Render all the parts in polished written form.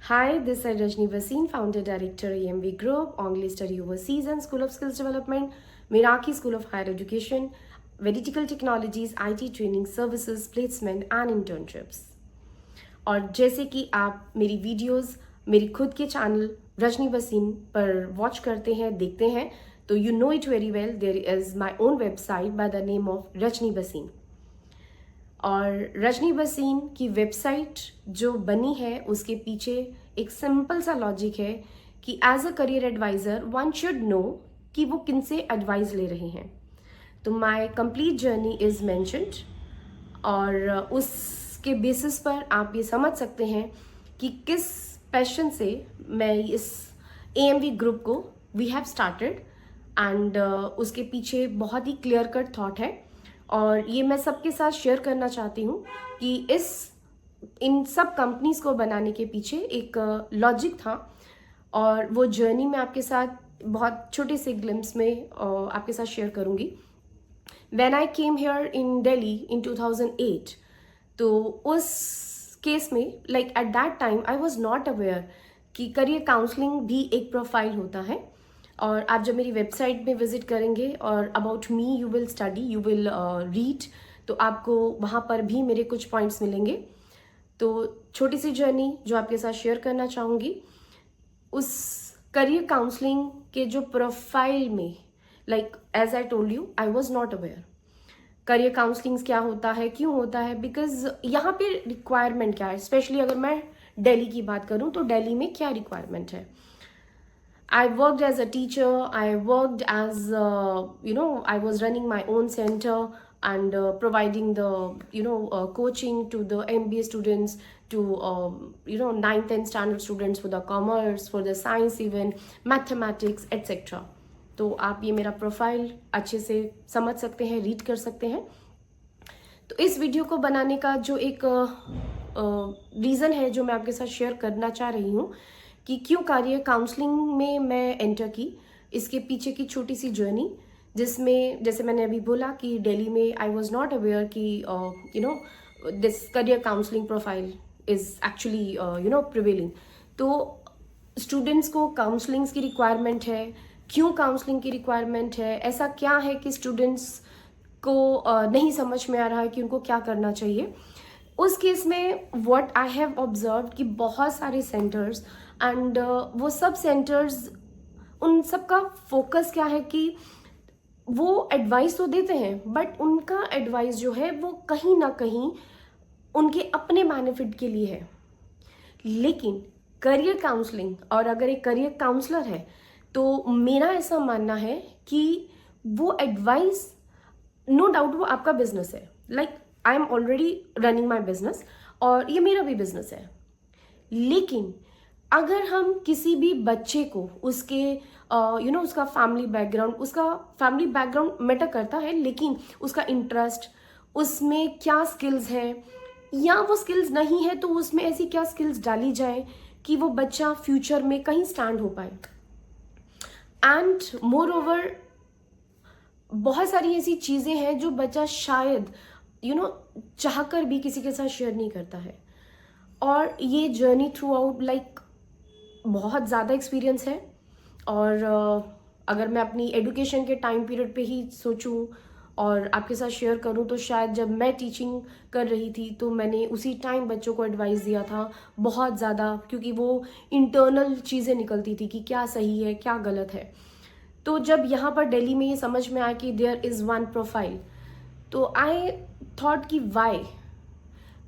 Hi, this is Rajni Vasin, Founder Director EMV Group, Only Study Overseas and School of Skills Development, Meraki School of Higher Education, Vertical Technologies, IT Training Services, Placement and Internships. और जैसे कि आप मेरी videos मेरी खुद के channel Rajni Wasim पर watch करते हैं, देखते हैं, तो you know it very well, there is my own website by the name of Rajni Waseem. और रजनी वसीम की वेबसाइट जो बनी है उसके पीछे एक सिंपल सा लॉजिक है कि as a career advisor one should know कि वो किन से एडवाइस ले रहे हैं। तो my complete journey is mentioned और उसके बेसिस पर आप ये समझ सकते हैं कि किस पैशन से मैं इस AMV ग्रुप को वी हैव स्टार्टेड एंड उसके पीछे बहुत ही क्लियर कट थॉट है और ये मैं सबके साथ शेयर करना चाहती हूँ कि इन सब कंपनीज को बनाने के पीछे एक लॉजिक था और वो जर्नी मैं आपके साथ बहुत छोटे से ग्लिम्स में आपके साथ शेयर करूँगी। When I came here in Delhi in 2008, तो उस केस में like at that time I was not aware कि करियर काउंसलिंग भी एक प्रोफाइल होता है। और आप जब मेरी वेबसाइट में विजिट करेंगे और about me you will study, you will read, तो आपको वहाँ पर भी मेरे कुछ पॉइंट्स मिलेंगे। तो छोटी सी जर्नी जो आपके साथ शेयर करना चाहूँगी, उस करियर काउंसलिंग के जो प्रोफाइल में like as I told you I was not aware career counselling क्या होता है, क्यों होता है, बिकॉज यहाँ पे रिक्वायरमेंट क्या है। स्पेशली अगर मैं दिल्ली की बात करूँ तो दिल्ली में क्या रिक्वायरमेंट है। I worked as a teacher, I worked as, I was running my own center and providing the, coaching to the MBA students, to, 9th, 10th standard students for the commerce, for the science even, mathematics, etc. तो आप ये मेरा profile अच्छे से समझ सकते हैं, read कर सकते हैं। तो इस वीडियो को बनाने का जो एक रीज़न है जो मैं आपके साथ शेयर करना चाह रही हूँ कि क्यों करियर काउंसलिंग में मैं एंटर की, इसके पीछे की छोटी सी जर्नी, जिसमें जैसे मैंने अभी बोला कि दिल्ली में आई वॉज नॉट अवेयर कि this career counselling profile is actually prevailing. तो स्टूडेंट्स को काउंसलिंग्स की रिक्वायरमेंट है, क्यों काउंसलिंग की रिक्वायरमेंट है, ऐसा क्या है कि स्टूडेंट्स को नहीं समझ में आ रहा है कि उनको क्या करना चाहिए। उस केस में व्हाट आई हैव ऑब्जर्व कि बहुत सारे सेंटर्स एंड वो सब सेंटर्स, उन सब का फोकस क्या है कि वो एडवाइस तो देते हैं बट उनका एडवाइस जो है वो कहीं ना कहीं उनके अपने बेनिफिट के लिए है। लेकिन करियर काउंसलिंग, और अगर एक करियर काउंसलर है तो मेरा ऐसा मानना है कि वो एडवाइस, नो डाउट वो आपका बिजनेस है, like I am already running my business और ये मेरा भी बिजनेस है। लेकिन अगर हम किसी भी बच्चे को उसके उसका फैमिली बैकग्राउंड मैटर करता है, लेकिन उसका इंटरेस्ट, उसमें क्या स्किल्स है या वो स्किल्स नहीं है तो उसमें ऐसी क्या स्किल्स डाली जाए कि वो बच्चा फ्यूचर में कहीं स्टैंड हो पाए। एंड मोर ओवर बहुत सारी ऐसी चीज़ें हैं जो बच्चा शायद चाहकर भी किसी के साथ शेयर नहीं करता है। और ये जर्नी थ्रू आउट लाइक बहुत ज़्यादा एक्सपीरियंस है। और अगर मैं अपनी एजुकेशन के टाइम पीरियड पे ही सोचूं और आपके साथ शेयर करूं तो शायद जब मैं टीचिंग कर रही थी तो मैंने उसी टाइम बच्चों को एडवाइस दिया था बहुत ज़्यादा, क्योंकि वो इंटरनल चीज़ें निकलती थी कि क्या सही है क्या गलत है। तो जब यहाँ पर दिल्ली में ये समझ में आया कि देयर इज़ वन प्रोफाइल, तो आई थॉट कि why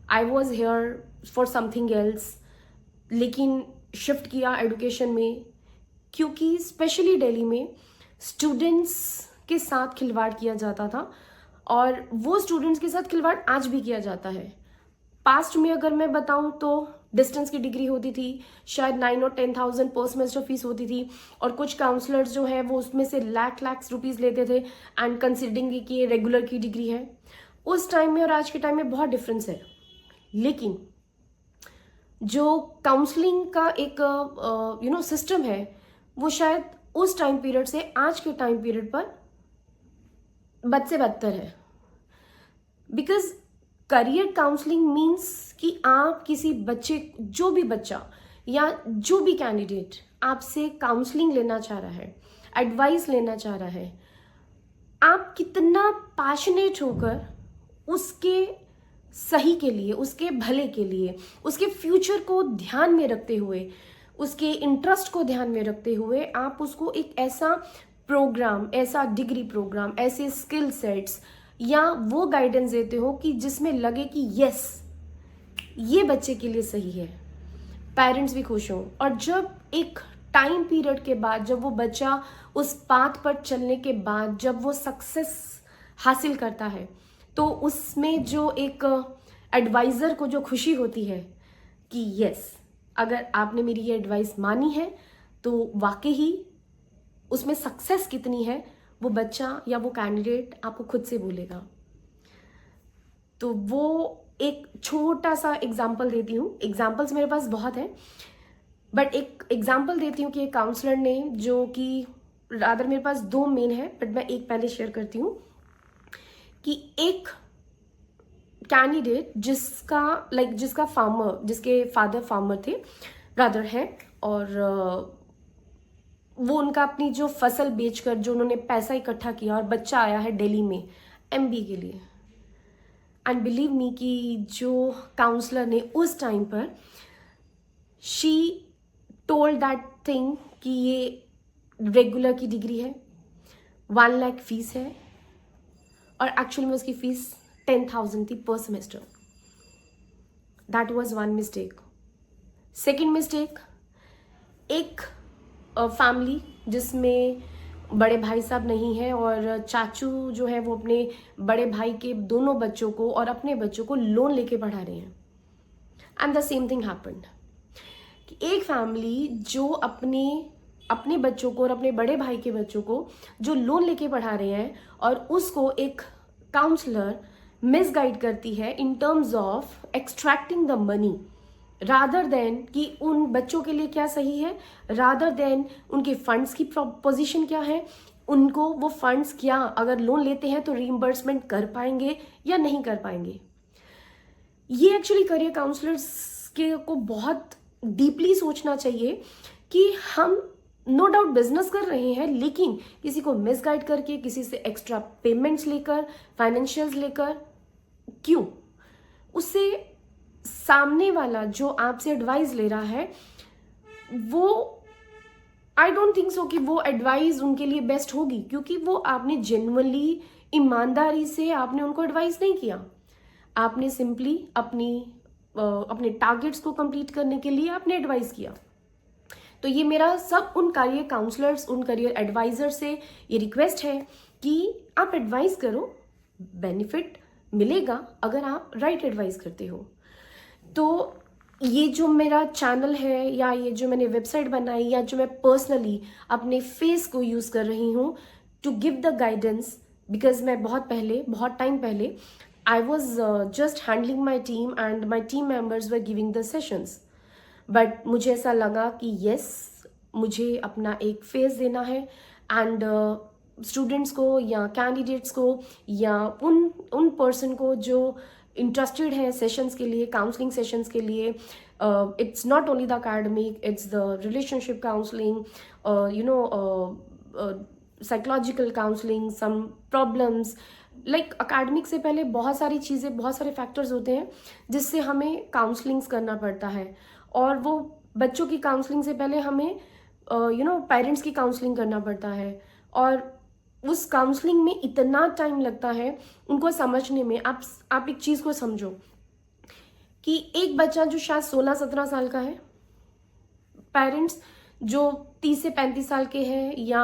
I was here for something else, लेकिन शिफ्ट किया एजुकेशन में, क्योंकि स्पेशली दिल्ली में स्टूडेंट्स के साथ खिलवाड़ किया जाता था और वो स्टूडेंट्स के साथ खिलवाड़ आज भी किया जाता है। पास्ट में अगर मैं बताऊं तो डिस्टेंस की डिग्री होती थी, शायद 9 और 10,000 पर सेमेस्टर फीस होती थी और कुछ काउंसलर्स जो है वो उसमें से लाख रुपीस लेते थे एंड कंसिडरिंग कि ये रेगुलर की डिग्री है। उस टाइम में और आज के टाइम में बहुत डिफरेंस है। लेकिन जो काउंसलिंग का एक सिस्टम है वो शायद उस टाइम पीरियड से आज के टाइम पीरियड पर बद से बदतर है। बिकॉज करियर काउंसलिंग मीन्स कि आप किसी बच्चे, जो भी बच्चा या जो भी कैंडिडेट आपसे काउंसलिंग लेना चाह रहा है, एडवाइस लेना चाह रहा है, आप कितना पैशनेट होकर उसके सही के लिए, उसके भले के लिए, उसके फ्यूचर को ध्यान में रखते हुए, उसके इंटरेस्ट को ध्यान में रखते हुए आप उसको एक ऐसा प्रोग्राम, ऐसा डिग्री प्रोग्राम, ऐसे स्किल सेट्स या वो गाइडेंस देते हो कि जिसमें लगे कि यस, ये बच्चे के लिए सही है, पेरेंट्स भी खुश हों। और जब एक टाइम पीरियड के बाद, जब वो बच्चा उस पाथ पर चलने के बाद जब वो सक्सेस हासिल करता है, तो उसमें जो एक एडवाइज़र को जो खुशी होती है कि यस, अगर आपने मेरी ये एडवाइस मानी है तो वाकई ही उसमें सक्सेस कितनी है वो बच्चा या वो कैंडिडेट आपको खुद से बोलेगा। तो वो एक छोटा सा एग्जाम्पल देती हूँ, एग्जाम्पल्स मेरे पास बहुत हैं, बट एक एग्जाम्पल देती हूँ कि एक काउंसलर ने, जो कि रादर मेरे पास 2 मेन है, बट मैं एक पहले शेयर करती हूँ कि एक कैंडिडेट जिसका फार्मर, जिसके फादर फार्मर थे, रादर है, और वो उनका अपनी जो फसल बेचकर जो उन्होंने पैसा इकट्ठा किया और बच्चा आया है दिल्ली में MBA के लिए। एंड बिलीव मी कि जो काउंसलर ने उस टाइम पर, शी टोल्ड दैट थिंग कि ये रेगुलर की डिग्री है, 1 लाख फीस है, और एक्चुअल में उसकी फीस 10,000 थी पर semester. That was 1 mistake. Second mistake, एक फैमिली जिसमें बड़े भाई साहब नहीं है और चाचू जो है वो अपने बड़े भाई के दोनों बच्चों को और अपने बच्चों को लोन लेके पढ़ा रहे हैं। And the same thing happened कि एक फैमिली जो अपने बच्चों को और अपने बड़े भाई के बच्चों को जो लोन लेके पढ़ा रहे हैं, और उसको एक काउंसलर मिसगाइड करती है in terms of extracting the money, rather than कि उन बच्चों के लिए क्या सही है, रादर देन उनके फंड्स की पोजीशन क्या है, उनको वो फंड्स क्या अगर लोन लेते हैं तो रीइंबर्समेंट कर पाएंगे या नहीं कर पाएंगे। ये एक्चुअली करियर काउंसलर्स के को बहुत डीपली सोचना चाहिए कि हम नो डाउट बिजनेस कर रहे हैं, लेकिन किसी को मिसगाइड करके, किसी से एक्स्ट्रा पेमेंट्स लेकर, फाइनेंशियल्स लेकर, क्यों? उससे सामने वाला जो आपसे एडवाइस ले रहा है वो, आई डोंट थिंक सो कि वो एडवाइस उनके लिए बेस्ट होगी, क्योंकि वो आपने जेन्युइनली, ईमानदारी से आपने उनको एडवाइस नहीं किया। आपने सिंपली अपने टारगेट्स को कंप्लीट करने के लिए आपने एडवाइस किया। तो ये मेरा सब उन करियर काउंसलर्स, उन करियर एडवाइजर से ये रिक्वेस्ट है कि आप एडवाइस करो, बेनिफिट मिलेगा अगर आप राइट एडवाइस करते हो। तो ये जो मेरा चैनल है, या ये जो मैंने वेबसाइट बनाई, या जो मैं पर्सनली अपने फेस को यूज़ कर रही हूँ to give the guidance, because मैं बहुत टाइम पहले I was just handling my team and my team members were giving the sessions, but मुझे ऐसा लगा कि यस, मुझे अपना एक फेस देना है एंड स्टूडेंट्स को या कैंडिडेट्स को या उन पर्सन को जो इंटरेस्टेड है सेशंस के लिए, काउंसलिंग सेशंस के लिए, it's not only the academic, it's the relationship counselling, psychological counselling, some problems, like academic से पहले बहुत सारी चीज़ें, बहुत सारे फैक्टर्स होते हैं जिससे हमें काउंसलिंग्स करना पड़ता है, और वो बच्चों की काउंसलिंग से पहले हमें पेरेंट्स की काउंसलिंग करना पड़ता है, और उस काउंसलिंग में इतना टाइम लगता है उनको समझने में। आप एक चीज़ को समझो कि एक बच्चा जो शायद 16-17 साल का है, पेरेंट्स जो 30 से 35 साल के हैं, या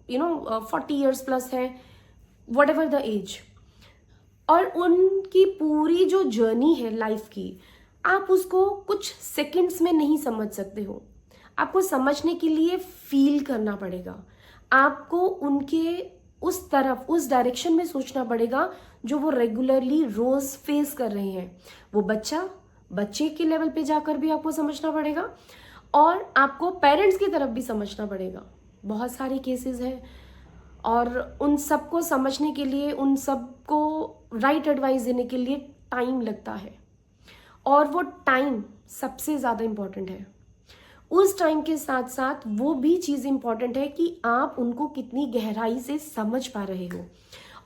40 इयर्स प्लस है, वट एवर द एज, और उनकी पूरी जो जर्नी है लाइफ की, आप उसको कुछ सेकंड्स में नहीं समझ सकते हो। आपको समझने के लिए फील करना पड़ेगा, आपको उनके उस तरफ, उस डायरेक्शन में सोचना पड़ेगा जो वो रेगुलरली रोज फेस कर रहे हैं। वो बच्चे के लेवल पे जाकर भी आपको समझना पड़ेगा, और आपको पेरेंट्स की तरफ भी समझना पड़ेगा। बहुत सारे केसेस हैं, और उन सबको समझने के लिए, उन सबको राइट एडवाइस देने के लिए टाइम लगता है, और वो टाइम सबसे ज़्यादा इम्पॉर्टेंट है। उस टाइम के साथ साथ वो भी चीज़ इम्पॉर्टेंट है कि आप उनको कितनी गहराई से समझ पा रहे हो,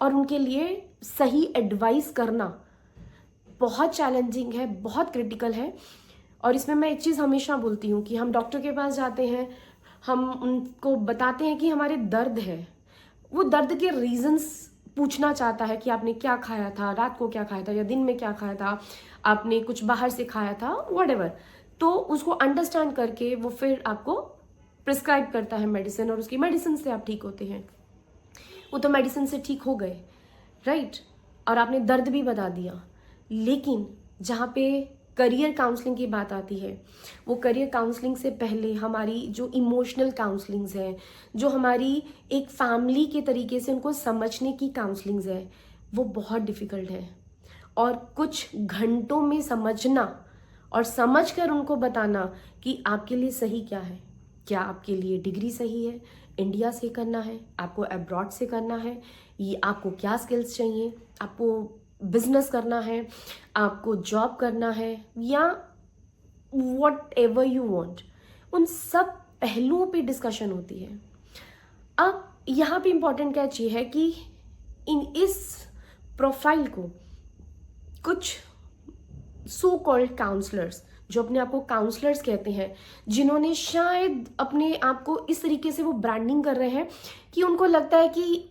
और उनके लिए सही एडवाइस करना बहुत चैलेंजिंग है, बहुत क्रिटिकल है। और इसमें मैं एक चीज़ हमेशा बोलती हूँ कि हम डॉक्टर के पास जाते हैं, हम उनको बताते हैं कि हमारे दर्द है, वो दर्द के रीजंस पूछना चाहता है कि आपने क्या खाया था, रात को क्या खाया था, या दिन में क्या खाया था, आपने कुछ बाहर से खाया था, व्हाटएवर। तो उसको अंडरस्टैंड करके वो फिर आपको प्रिस्क्राइब करता है मेडिसिन, और उसकी मेडिसिन से आप ठीक होते हैं। वो तो मेडिसिन से ठीक हो गए, राइट, और आपने दर्द भी बता दिया। लेकिन जहाँ पे करियर काउंसलिंग की बात आती है, वो करियर काउंसलिंग से पहले हमारी जो इमोशनल काउंसलिंग्स है, जो हमारी एक फैमिली के तरीके से उनको समझने की काउंसलिंग्स है, वो बहुत डिफ़िकल्ट है। और कुछ घंटों में समझना और समझ कर उनको बताना कि आपके लिए सही क्या है, क्या आपके लिए डिग्री सही है, इंडिया से करना है, आपको अब्रॉड से करना है, ये आपको क्या स्किल्स चाहिए, आपको बिजनेस करना है, आपको जॉब करना है, या वॉट एवर यू वॉन्ट, उन सब पहलुओं पे डिस्कशन होती है। अब यहाँ पे इम्पॉर्टेंट क्या चीज़ है कि इस प्रोफाइल को कुछ सो कॉल्ड काउंसलर्स, जो अपने आप को काउंसलर्स कहते हैं, जिन्होंने शायद अपने आप को इस तरीके से वो ब्रांडिंग कर रहे हैं कि उनको लगता है कि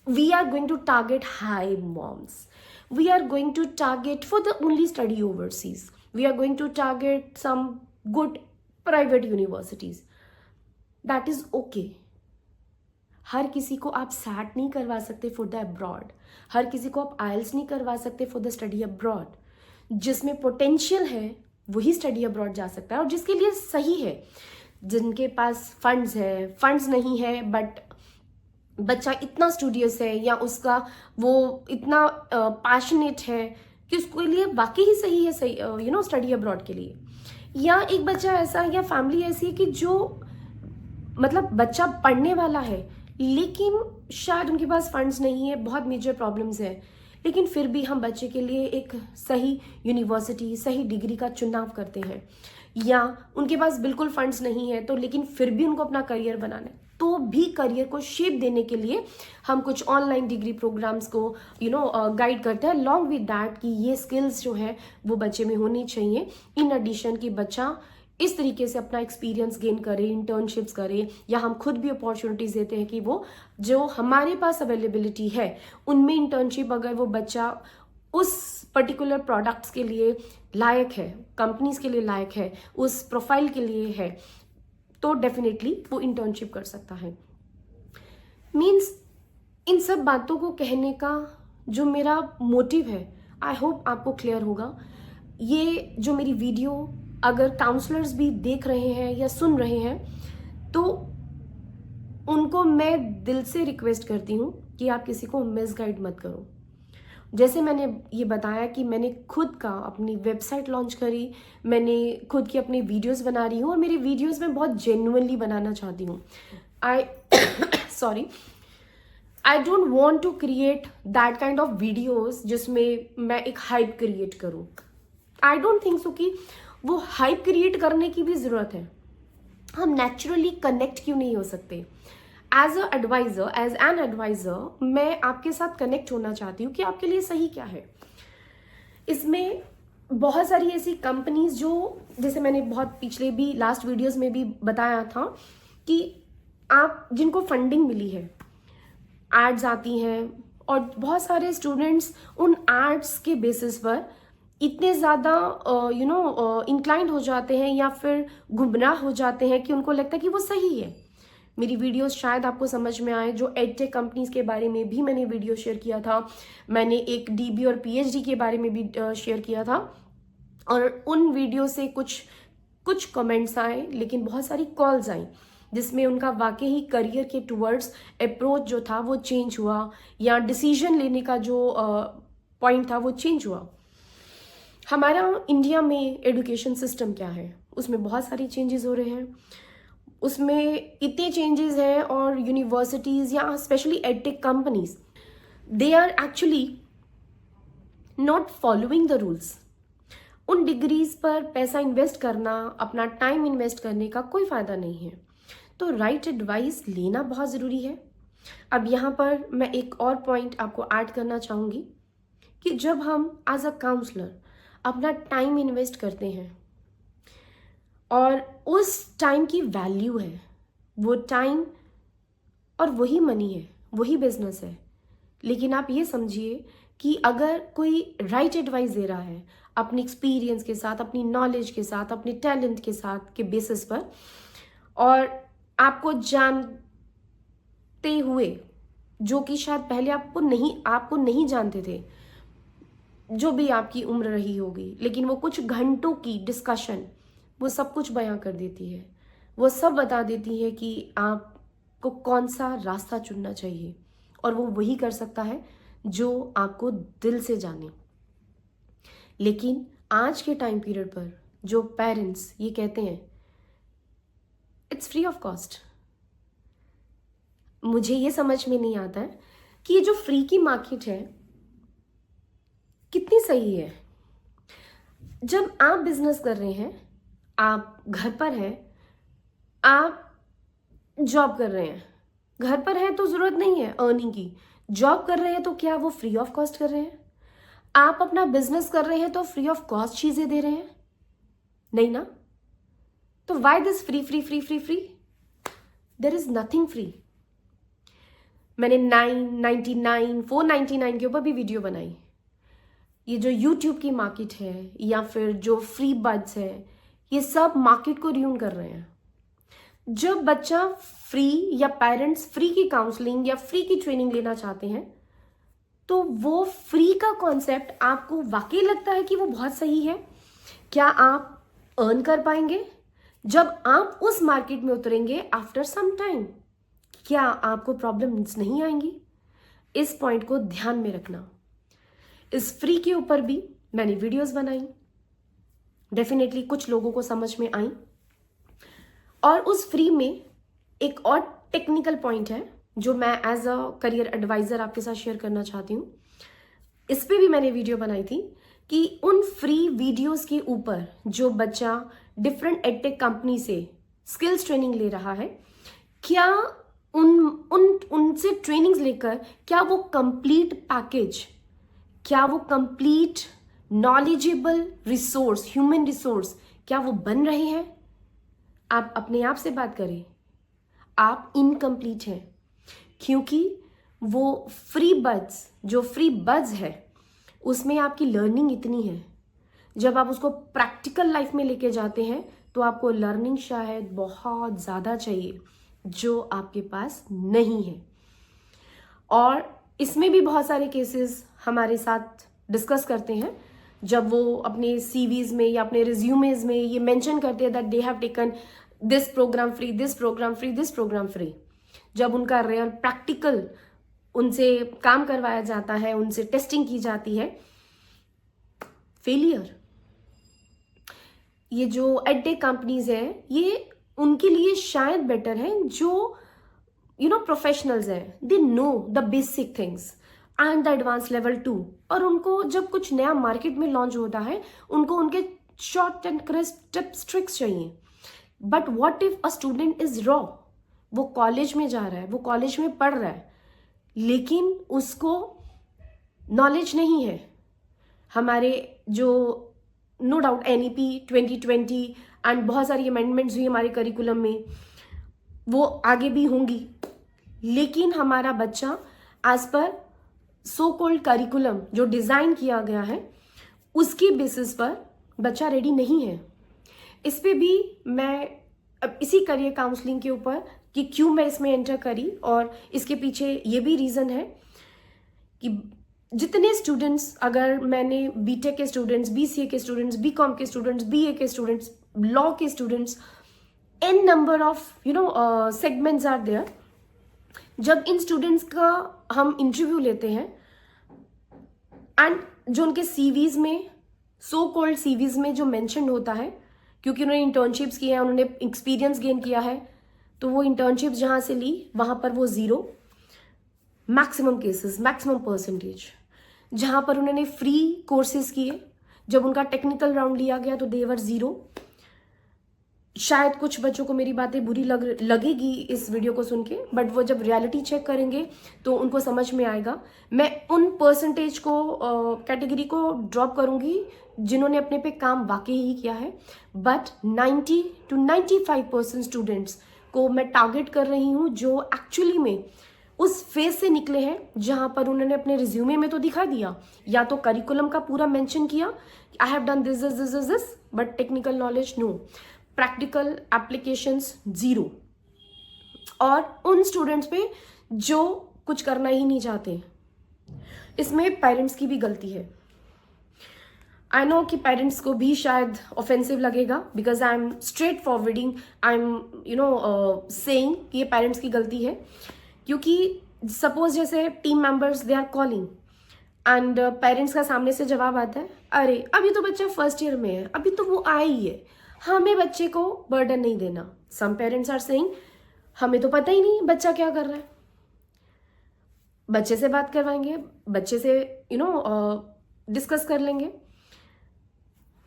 we are going to target high moms, we are going to target for the only study overseas, we are going to target some good private universities. That is okay. हर किसी को आप सैट नहीं करवा सकते फॉर द अब्रॉड, हर किसी को आप आइल्स नहीं करवा सकते फॉर द स्टडी अब्रॉड। जिसमें पोटेंशियल है वही स्टडी अब्रॉड जा सकता है, और जिसके लिए सही है, जिनके पास फंड्स है, फंड्स नहीं है बट बच्चा इतना स्टूडियस है, या उसका वो इतना पैशनेट है कि उसके लिए वाकई ही सही है, सही स्टडी अब्रॉड के लिए। या एक बच्चा ऐसा, या फैमिली ऐसी है कि जो मतलब बच्चा पढ़ने वाला है लेकिन शायद उनके पास फंड्स नहीं है, बहुत मेजर प्रॉब्लम्स है, लेकिन फिर भी हम बच्चे के लिए एक सही यूनिवर्सिटी, सही डिग्री का चुनाव करते हैं। या उनके पास बिल्कुल फंड्स नहीं है तो लेकिन फिर भी उनको अपना करियर बनाना है, तो भी करियर को शेप देने के लिए हम कुछ ऑनलाइन डिग्री प्रोग्राम्स को गाइड करते हैं, अलॉन्ग विद दैट कि ये स्किल्स जो है वो बच्चे में होनी चाहिए। इन एडिशन कि बच्चा इस तरीके से अपना एक्सपीरियंस गेन करे, इंटर्नशिप्स करे, या हम खुद भी अपॉर्चुनिटीज देते हैं कि वो जो हमारे पास अवेलेबिलिटी है उनमें इंटर्नशिप, अगर वो बच्चा उस पर्टिकुलर प्रोडक्ट्स के लिए लायक है, कंपनीज के लिए लायक है, उस प्रोफाइल के लिए है, तो डेफिनेटली वो इंटर्नशिप कर सकता है। मीन्स इन सब बातों को कहने का जो मेरा मोटिव है, आई होप आपको क्लियर होगा। ये जो मेरी वीडियो अगर काउंसलर्स भी देख रहे हैं या सुन रहे हैं, तो उनको मैं दिल से रिक्वेस्ट करती हूँ कि आप किसी को मिसगाइड मत करो। जैसे मैंने ये बताया कि मैंने खुद का अपनी वेबसाइट लॉन्च करी, मैंने खुद की अपनी वीडियोस बना रही हूँ, और मेरी वीडियोस मैं बहुत जेन्युइनली बनाना चाहती हूँ। I don't want to create that kind of videos जिसमें मैं एक हाइप क्रिएट करूँ। आई डोंट थिंक सो कि वो हाइप क्रिएट करने की भी ज़रूरत है। हम नेचुरली कनेक्ट क्यों नहीं हो सकते? एज एन एडवाइज़र मैं आपके साथ कनेक्ट होना चाहती हूँ कि आपके लिए सही क्या है। इसमें बहुत सारी ऐसी कंपनीज जो, जैसे मैंने बहुत पिछले भी लास्ट वीडियोस में भी बताया था कि आप जिनको फंडिंग मिली है, एड्स आती हैं, और बहुत सारे स्टूडेंट्स उन एड्स के बेसिस पर इतने ज़्यादा इंक्लाइंड हो जाते हैं या फिर गुमराह हो जाते हैं कि उनको लगता है कि वो सही है। मेरी वीडियोस शायद आपको समझ में आए। जो एडटेक कंपनीज के बारे में भी मैंने वीडियो शेयर किया था, मैंने एक डीबी और पीएचडी के बारे में भी शेयर किया था, और उन वीडियो से कुछ कमेंट्स आए, लेकिन बहुत सारी कॉल्स आई जिसमें उनका वाकई ही करियर के टुवर्ड्स अप्रोच जो था वो चेंज हुआ, या डिसीजन लेने का जो पॉइंट था वो चेंज हुआ। हमारा इंडिया में एजुकेशन सिस्टम क्या है, उसमें बहुत सारी चेंजेस हो रहे हैं, उसमें इतने चेंजेस हैं, और यूनिवर्सिटीज़ या specially edtech companies, they are actually not following the rules. उन डिग्रीज पर पैसा इन्वेस्ट करना, अपना टाइम इन्वेस्ट करने का कोई फ़ायदा नहीं है। तो राइट एडवाइस लेना बहुत ज़रूरी है। अब यहाँ पर मैं एक और पॉइंट आपको ऐड करना चाहूँगी कि जब हम एज अ काउंसलर अपना टाइम इन्वेस्ट करते हैं और उस टाइम की वैल्यू है, वो टाइम और वही मनी है, वही बिजनेस है। लेकिन आप ये समझिए कि अगर कोई राइट एडवाइस दे रहा है अपनी एक्सपीरियंस के साथ, अपनी नॉलेज के साथ, अपने टैलेंट के साथ के बेसिस पर, और आपको जानते हुए, जो कि शायद पहले आपको नहीं जानते थे, जो भी आपकी उम्र रही होगी, लेकिन वो कुछ घंटों की डिस्कशन वो सब कुछ बयां कर देती है। वो सब बता देती है कि आपको कौन सा रास्ता चुनना चाहिए, और वो वही कर सकता है जो आपको दिल से जाने। लेकिन आज के टाइम पीरियड पर जो पेरेंट्स ये कहते हैं इट्स फ्री ऑफ कॉस्ट, मुझे ये समझ में नहीं आता है कि ये जो फ्री की मार्केट है कितनी सही है। जब आप बिजनेस कर रहे हैं, आप घर पर हैं, आप जॉब कर रहे हैं, घर पर हैं तो जरूरत नहीं है अर्निंग की, जॉब कर रहे हैं तो क्या वो फ्री ऑफ कॉस्ट कर रहे हैं? आप अपना बिजनेस कर रहे हैं तो फ्री ऑफ कॉस्ट चीजें दे रहे हैं? नहीं ना। तो why this free free free free free? There is nothing free. मैंने 999 499 के ऊपर भी वीडियो बनाई। ये जो YouTube की मार्केट है या फिर जो फ्री बड्स है, ये सब मार्केट को र्यून कर रहे हैं। जब बच्चा फ्री या पेरेंट्स फ्री की काउंसलिंग या फ्री की ट्रेनिंग लेना चाहते हैं, तो वो फ्री का कॉन्सेप्ट आपको वाकई लगता है कि वो बहुत सही है? क्या आप अर्न कर पाएंगे जब आप उस मार्केट में उतरेंगे आफ्टर सम टाइम? क्या आपको प्रॉब्लम्स नहीं आएंगी? इस पॉइंट को ध्यान में रखना। इस फ्री के ऊपर भी मैंने वीडियोस बनाई, डेफिनेटली कुछ लोगों को समझ में आई। और उस फ्री में एक और टेक्निकल पॉइंट है जो मैं एज अ करियर एडवाइजर आपके साथ शेयर करना चाहती हूँ। इस पे भी मैंने वीडियो बनाई थी कि उन फ्री वीडियोस के ऊपर जो बच्चा डिफरेंट एडटेक कंपनी से स्किल्स ट्रेनिंग ले रहा है, क्या उनसे ट्रेनिंग्स लेकर क्या वो कंप्लीट पैकेज, क्या वो complete knowledgeable resource, human resource, क्या वो बन रहे हैं? आप अपने आप से बात करें, आप इनकम्प्लीट हैं, क्योंकि वो फ्री बड्स है उसमें आपकी लर्निंग इतनी है। जब आप उसको प्रैक्टिकल लाइफ में लेके जाते हैं तो आपको लर्निंग शायद बहुत ज़्यादा चाहिए जो आपके पास नहीं है। और इसमें भी बहुत सारे केसेस हमारे साथ डिस्कस करते हैं जब वो अपने सीवीज में या अपने रिज्यूमेज में ये मेंशन करते हैं that they have taken this program free, this program free, this program free. जब उनका रियल प्रैक्टिकल उनसे काम करवाया जाता है, उनसे टेस्टिंग की जाती है, फेलियर। ये जो एडटेक कंपनीज हैं, ये उनके लिए शायद बेटर है जो प्रोफेशनल्स हैं, they know the basic things and the advance level 2। और उनको जब कुछ नया मार्केट में लॉन्च होता है, उनको उनके short and crisp tips tricks चाहिए। But what if a student is raw? वो कॉलेज में जा रहा है, वो कॉलेज में पढ़ रहा है, लेकिन उसको नॉलेज नहीं है। हमारे जो नो डाउट NEP 2020 एंड बहुत सारी अमेंडमेंट्स हुई हमारे करिकुलम में, वो आगे भी होंगी, लेकिन हमारा बच्चा as per so called curriculum जो डिज़ाइन किया गया है उसके बेसिस पर बच्चा रेडी नहीं है। इस पे भी मैं अब इसी करियर काउंसलिंग के ऊपर कि क्यों मैं इसमें एंटर करी, और इसके पीछे ये भी रीज़न है कि जितने स्टूडेंट्स, अगर मैंने बीटेक के स्टूडेंट्स, BCA के स्टूडेंट्स, BCom के स्टूडेंट्स, BA के स्टूडेंट्स, लॉ के students, n number of segments are there. जब इन स्टूडेंट्स का हम इंटरव्यू लेते हैं एंड जो उनके सीवीज में, सो कॉल्ड सीवीज में जो मेंशन होता है, क्योंकि उन्होंने इंटर्नशिप्स किए हैं, उन्होंने एक्सपीरियंस गेन किया है, तो वो इंटर्नशिप्स जहाँ से ली वहाँ पर वो 0, मैक्सिमम केसेस, मैक्सिमम परसेंटेज। जहाँ पर उन्होंने फ्री कोर्सेज किए, जब उनका टेक्निकल राउंड लिया गया तो देवर 0। शायद कुछ बच्चों को मेरी बातें बुरी लगेगी इस वीडियो को सुन के, बट वो जब रियलिटी चेक करेंगे तो उनको समझ में आएगा। मैं उन परसेंटेज को कैटेगरी को ड्रॉप करूंगी जिन्होंने अपने पे काम वाकई ही किया है, बट 90 to 95% स्टूडेंट्स को मैं टारगेट कर रही हूँ जो एक्चुअली में उस फेज से निकले हैं जहां पर उन्होंने अपने रिज्यूमे में तो दिखा दिया, या तो करिकुलम का पूरा मेंशन किया, I have done this this this this, but technical knowledge no, practical applications 0। और उन स्टूडेंट्स पे जो कुछ करना ही नहीं चाहते। इसमें पेरेंट्स की भी गलती है। आई नो कि पेरेंट्स को भी शायद ऑफेंसिव लगेगा, because I am straight forwarding, I am saying कि ये पेरेंट्स की गलती है। क्योंकि सपोज जैसे team members they are calling and parents का सामने से जवाब आता है, अरे अभी तो बच्चा फर्स्ट ईयर में है, अभी तो वो आई है, हमें बच्चे को बर्डन नहीं देना। सम पेरेंट्स आर सेइंग, हमें तो पता ही नहीं बच्चा क्या कर रहा है, बच्चे से बात करवाएंगे, बच्चे से डिस्कस कर लेंगे,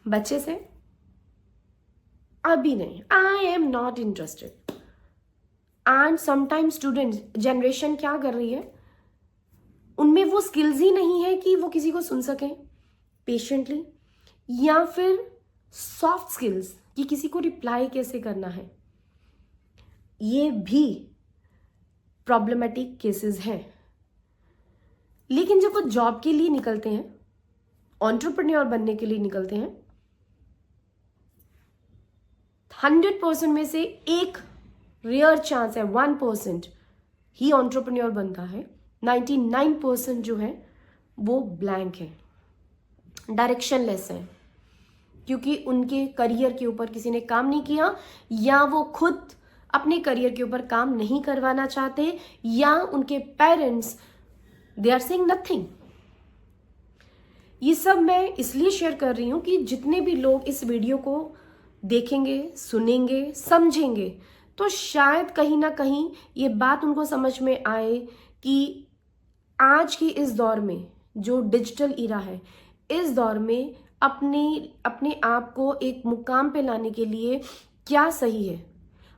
बच्चे से अभी नहीं, I am not interested. And sometimes students generation क्या कर रही है, उनमें वो स्किल्स ही नहीं है कि वो किसी को सुन सकें पेशेंटली, या फिर सॉफ्ट स्किल्स कि किसी को रिप्लाई कैसे करना है। ये भी प्रॉब्लमेटिक केसेस हैं। लेकिन जब वो जॉब के लिए निकलते हैं, एंटरप्रेन्योर बनने के लिए निकलते हैं, 100% में से एक रेयर चांस है, 1% ही एंटरप्रेन्योर बनता है। 99% जो है वो ब्लैंक है, डायरेक्शनलेस है, क्योंकि उनके करियर के ऊपर किसी ने काम नहीं किया, या वो खुद अपने करियर के ऊपर काम नहीं करवाना चाहते, या उनके parents they are saying nothing. ये सब मैं इसलिए शेयर कर रही हूं कि जितने भी लोग इस वीडियो को देखेंगे, सुनेंगे, समझेंगे, तो शायद कहीं ना कहीं ये बात उनको समझ में आए कि आज के इस दौर में जो डिजिटल इरा है, इस दौर में अपने आप को एक मुकाम पे लाने के लिए क्या सही है।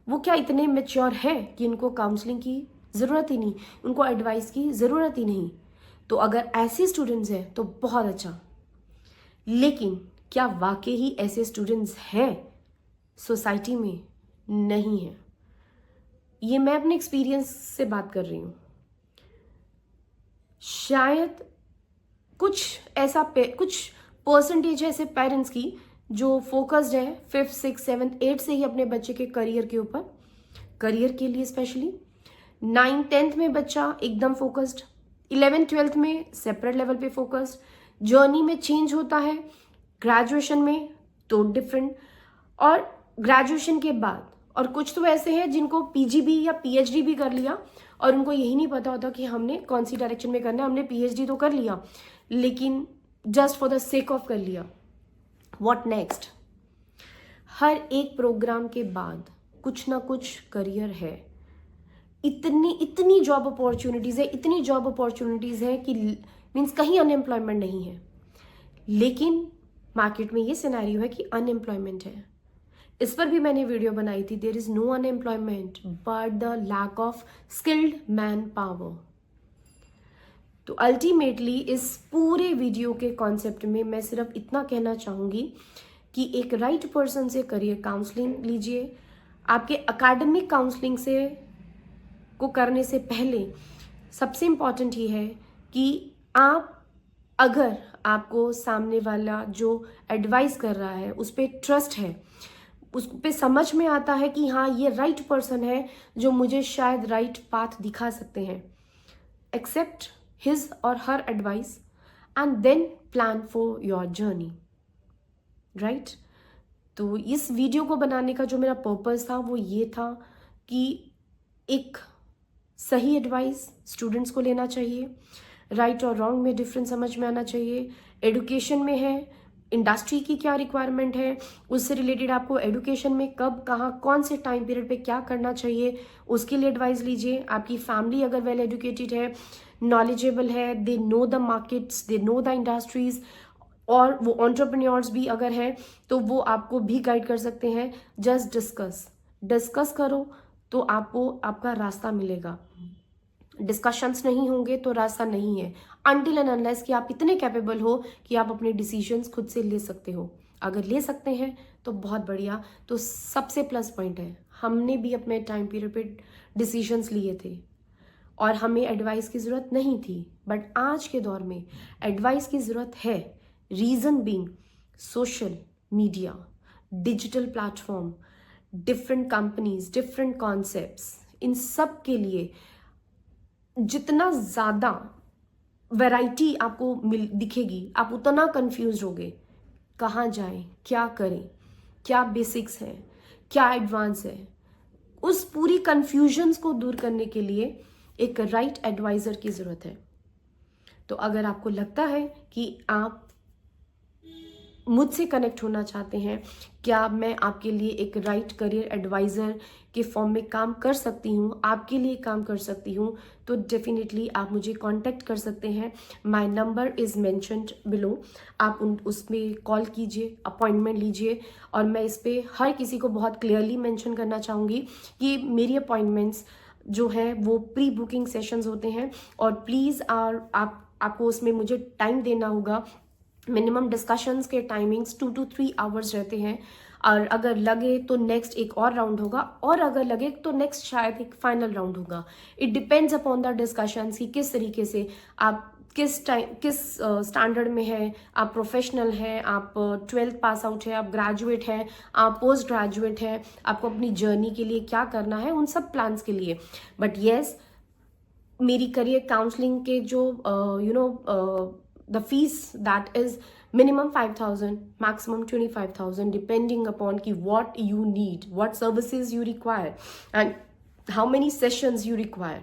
वो क्या इतने मैच्योर है कि उनको काउंसलिंग की ज़रूरत ही नहीं, उनको एडवाइस की ज़रूरत ही नहीं। तो अगर ऐसे स्टूडेंट्स हैं तो बहुत अच्छा, लेकिन क्या वाकई ही ऐसे स्टूडेंट्स हैं सोसाइटी में? नहीं है। ये मैं अपने एक्सपीरियंस से बात कर रही हूँ। शायद कुछ परसेंटेज है ऐसे पेरेंट्स की जो फोकस्ड है 5th 6th 7th 8th से ही अपने बच्चे के करियर के ऊपर, करियर के लिए स्पेशली। 9th 10th में बच्चा एकदम फोकस्ड, 11th 12th में सेपरेट लेवल पे फोकस्ड, जर्नी में चेंज होता है, ग्रेजुएशन में तो डिफरेंट, और ग्रेजुएशन के बाद, और कुछ तो ऐसे हैं जिनको पीजी भी या पीएचडी भी कर लिया और उनको यही नहीं पता होता कि हमने कौन सी डायरेक्शन में करना है। हमने पीएचडी तो कर लिया, लेकिन just for the sake of कर लिया। What next? हर एक प्रोग्राम के बाद कुछ ना कुछ करियर है। इतनी जॉब अपॉर्चुनिटीज है, इतनी जॉब अपॉर्चुनिटीज है कि मीन्स कहीं अनएम्प्लॉयमेंट नहीं है। लेकिन मार्केट में ये सिनेरियो है कि अनएम्प्लॉयमेंट है। इस पर भी मैंने वीडियो बनाई थी, there is no unemployment but the lack of skilled man power. तो अल्टीमेटली इस पूरे वीडियो के कॉन्सेप्ट में मैं सिर्फ इतना कहना चाहूँगी कि एक राइट पर्सन से करियर काउंसलिंग लीजिए। आपके एकेडमिक काउंसलिंग से को करने से पहले सबसे इम्पॉर्टेंट ये है कि अगर आपको सामने वाला जो एडवाइस कर रहा है उस पर ट्रस्ट है, उस पे समझ में आता है कि हाँ ये राइट पर्सन है जो मुझे शायद राइट पाथ दिखा सकते हैं, एक्सेप्ट हिज और her advice and then plan for your journey, right. तो इस वीडियो को बनाने का जो मेरा पर्पस था वो ये था कि एक सही एडवाइस स्टूडेंट्स को लेना चाहिए, राइट और रॉन्ग में डिफरेंस समझ में आना चाहिए, एडुकेशन में है, इंडस्ट्री की क्या रिक्वायरमेंट है, उससे रिलेटेड आपको एडुकेशन में कब कहाँ कौन से टाइम पीरियड पे क्या करना चाहिए, उसके लिए एडवाइस लीजिए। आपकी फैमिली अगर वेल एजुकेटेड है, नॉलेजेबल है, they know the markets, they know the industries, और वो एंटरप्रेन्योर्स भी अगर हैं तो वो आपको भी गाइड कर सकते हैं। जस्ट डिस्कस करो तो आपको आपका रास्ता मिलेगा। डिस्कशंस नहीं होंगे तो रास्ता नहीं है, अनटिल एंड अनलेस कि आप इतने कैपेबल हो कि आप अपने डिसीजंस खुद से ले सकते हो। अगर ले सकते हैं तो बहुत बढ़िया। तो सबसे प्लस पॉइंट है, हमने भी अपने टाइम पीरियड पे डिसीजंस लिए थे और हमें एडवाइस की ज़रूरत नहीं थी, बट आज के दौर में एडवाइस की ज़रूरत है। Reason being social media, digital platform, different companies, different concepts, इन सब के लिए जितना ज़्यादा वैरायटी आपको दिखेगी, आप उतना कंफ्यूज होगे। कहाँ जाएं, क्या करें, क्या बेसिक्स है, क्या एडवांस है। उस पूरी कंफ्यूजन्स को दूर करने के लिए एक राइट एडवाइज़र की ज़रूरत है। तो अगर आपको लगता है कि आप मुझसे कनेक्ट होना चाहते हैं, क्या मैं आपके लिए एक राइट करियर एडवाइज़र के फॉर्म में काम कर सकती हूँ, आपके लिए काम कर सकती हूँ, तो डेफिनेटली आप मुझे कांटेक्ट कर सकते हैं। My number is mentioned below. आप उसमें कॉल कीजिए, अपॉइंटमेंट लीजिए। और मैं इस पर हर किसी को बहुत क्लियरली मेंशन करना चाहूँगी कि मेरी अपॉइंटमेंट्स जो है वो प्री बुकिंग सेशंस होते हैं, और प्लीज़ आपको उसमें मुझे टाइम देना होगा। मिनिमम डिस्कशंस के टाइमिंग्स 2 to 3 आवर्स रहते हैं, और अगर लगे तो नेक्स्ट एक और राउंड होगा, और अगर लगे तो नेक्स्ट शायद एक फाइनल राउंड होगा। It depends upon the discussions कि किस तरीके से आप किस स्टैंडर्ड में है, आप प्रोफेशनल हैं, आप 12th पास आउट है, आप ग्रेजुएट हैं, आप पोस्ट ग्रेजुएट हैं, आपको अपनी जर्नी के लिए क्या करना है, उन सब प्लान्स के लिए। बट येस, मेरी करियर काउंसलिंग के जो the fees that is minimum 5,000, maximum 25,000, depending upon ki what you need, what services you require, and how many sessions you require.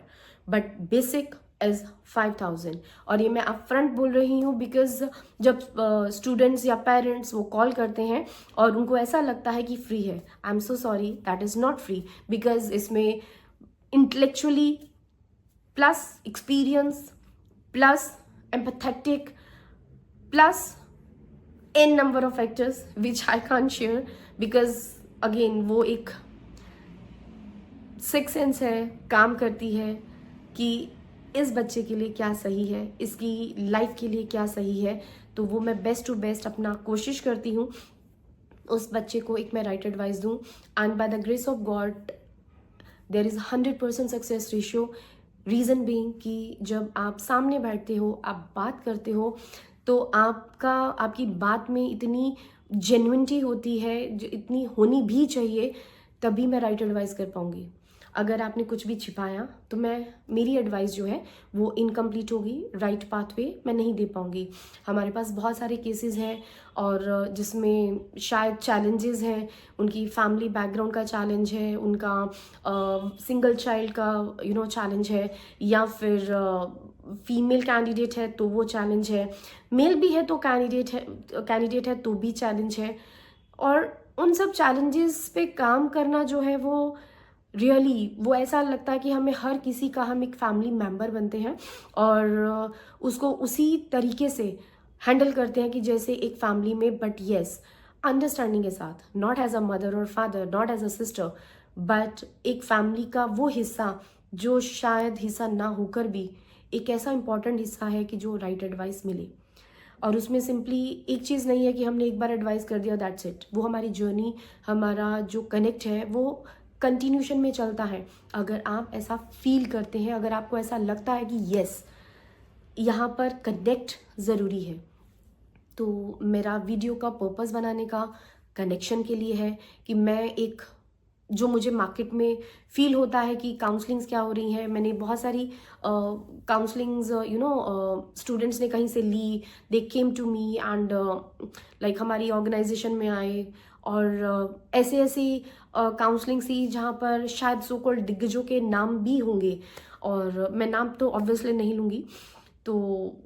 But basic is 5,000. और ये मैं upfront बोल रही हूँ because जब students या parents वो call करते हैं और उनको ऐसा लगता है कि free है, I'm so sorry, that is not free, because इसमें intellectually plus experience plus empathetic plus n number of factors which I can't share, because again वो एक सिक्स सेंस है, काम करती है कि इस बच्चे के लिए क्या सही है, इसकी लाइफ के लिए क्या सही है। तो वो मैं बेस्ट टू बेस्ट अपना कोशिश करती हूँ उस बच्चे को एक मैं राइट एडवाइस दूँ। And by the grace of God there is 100% success ratio. Reason being कि जब आप सामने बैठते हो, आप बात करते हो, तो आपकी बात में इतनी जेन्युइनिटी होती है जो इतनी होनी भी चाहिए, तभी मैं राइट एडवाइस कर पाऊँगी। अगर आपने कुछ भी छिपाया तो मेरी एडवाइस जो है वो इनकम्प्लीट होगी, राइट पाथवे मैं नहीं दे पाऊँगी। हमारे पास बहुत सारे केसेस हैं और जिसमें शायद चैलेंजेस हैं, उनकी फैमिली बैकग्राउंड का चैलेंज है, उनका सिंगल चाइल्ड का चैलेंज है, या फिर फीमेल कैंडिडेट है तो वो चैलेंज है, मेल भी है तो कैंडिडेट है तो भी चैलेंज है। और उन सब चैलेंजेस पे काम करना जो है वो रियली वो ऐसा लगता है कि हम एक फैमिली मेम्बर बनते हैं और उसको उसी तरीके से हैंडल करते हैं कि जैसे एक फैमिली में, बट येस अंडरस्टैंडिंग के साथ, नॉट एज अ मदर और father, not as a sister, but एक फैमिली का वो हिस्सा जो शायद हिस्सा ना होकर भी एक ऐसा इंपॉर्टेंट हिस्सा है कि जो राइट एडवाइस मिले। और उसमें सिंपली एक चीज़ नहीं है कि हमने एक बार एडवाइस कर दिया दैट्स इट। वो हमारी जर्नी, हमारा जो कनेक्ट है वो कंटिन्यूशन में चलता है। अगर आप ऐसा फील करते हैं, अगर आपको ऐसा लगता है कि यस यहाँ पर कनेक्ट ज़रूरी है, तो मेरा वीडियो का पर्पस बनाने का कनेक्शन के लिए है कि मैं एक जो मुझे मार्केट में फील होता है कि काउंसलिंग्स क्या हो रही हैं। मैंने बहुत सारी काउंसलिंग्स स्टूडेंट्स ने कहीं से ली, they came to me and like हमारी ऑर्गेनाइजेशन में आए, और ऐसे काउंसलिंग सी जहाँ पर शायद सो कॉल्ड दिग्गजों के नाम भी होंगे, और मैं नाम तो ऑब्वियसली नहीं लूँगी। तो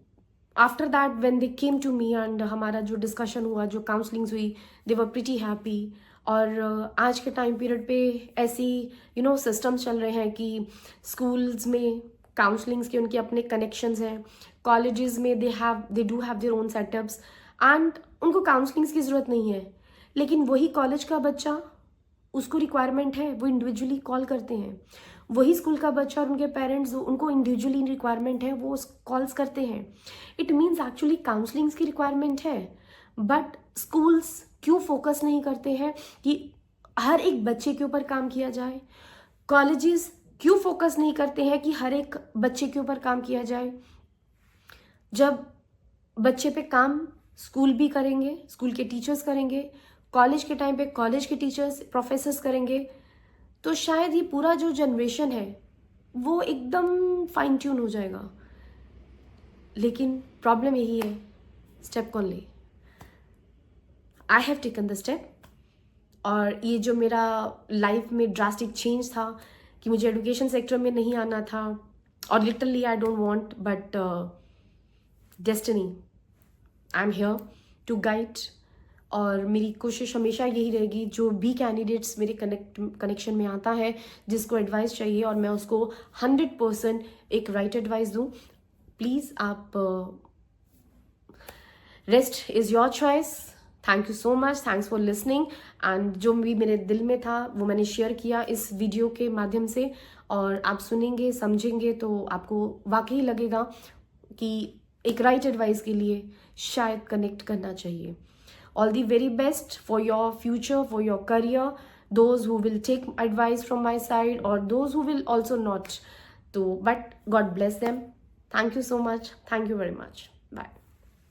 after that when they came to me and हमारा जो डिस्कशन हुआ, जो काउंसलिंग्स हुई, दे वर प्रीटी हैप्पी। और आज के टाइम पीरियड पे ऐसी सिस्टम्स चल रहे हैं कि स्कूल्स में काउंसलिंग्स के उनके अपने कनेक्शंस हैं, कॉलेजेस में they do have their own setups, and उनको काउंसलिंग्स की ज़रूरत नहीं है, लेकिन वही कॉलेज का बच्चा, उसको रिक्वायरमेंट है, वो इंडिविजुअली कॉल करते हैं। वही स्कूल का बच्चा और उनके पेरेंट्स, उनको इंडिविजुअली रिक्वायरमेंट है, वो कॉल्स करते हैं। इट मीन्स एक्चुअली काउंसलिंग्स की रिक्वायरमेंट है, बट स्कूल्स क्यों फोकस नहीं करते हैं कि हर एक बच्चे के ऊपर काम किया जाए? कॉलेजेस क्यों फोकस नहीं करते हैं कि हर एक बच्चे के ऊपर काम किया जाए? जब बच्चे पे काम स्कूल भी करेंगे, स्कूल के टीचर्स करेंगे, कॉलेज के टाइम पे कॉलेज के टीचर्स प्रोफेसर्स करेंगे, तो शायद ये पूरा जो जनरेशन है वो एकदम फाइन ट्यून हो जाएगा। लेकिन प्रॉब्लम यही है, स्टेप कौन ले? I have taken the step, और ये जो मेरा लाइफ में ड्रास्टिक चेंज था कि मुझे एजुकेशन सेक्टर में नहीं आना था, और literally I don't want, but destiny, I am here to guide. और मेरी कोशिश हमेशा यही रहेगी, जो भी कैंडिडेट्स मेरे कनेक्शन में आता है, जिसको एडवाइस चाहिए, और मैं उसको 100% एक राइट एडवाइस दूँ। प्लीज़ आप, rest is your choice. Thank you so much, thanks for listening. And जो भी मेरे दिल में था वो मैंने शेयर किया इस वीडियो के माध्यम से, और आप सुनेंगे, समझेंगे, तो आपको वाकई लगेगा कि एक राइट एडवाइस के लिए शायद कनेक्ट करना चाहिए। All the very best for your future, for your career, those who will take advice from my side or those who will also not. So, but God bless them. Thank you so much. Thank you very much. Bye.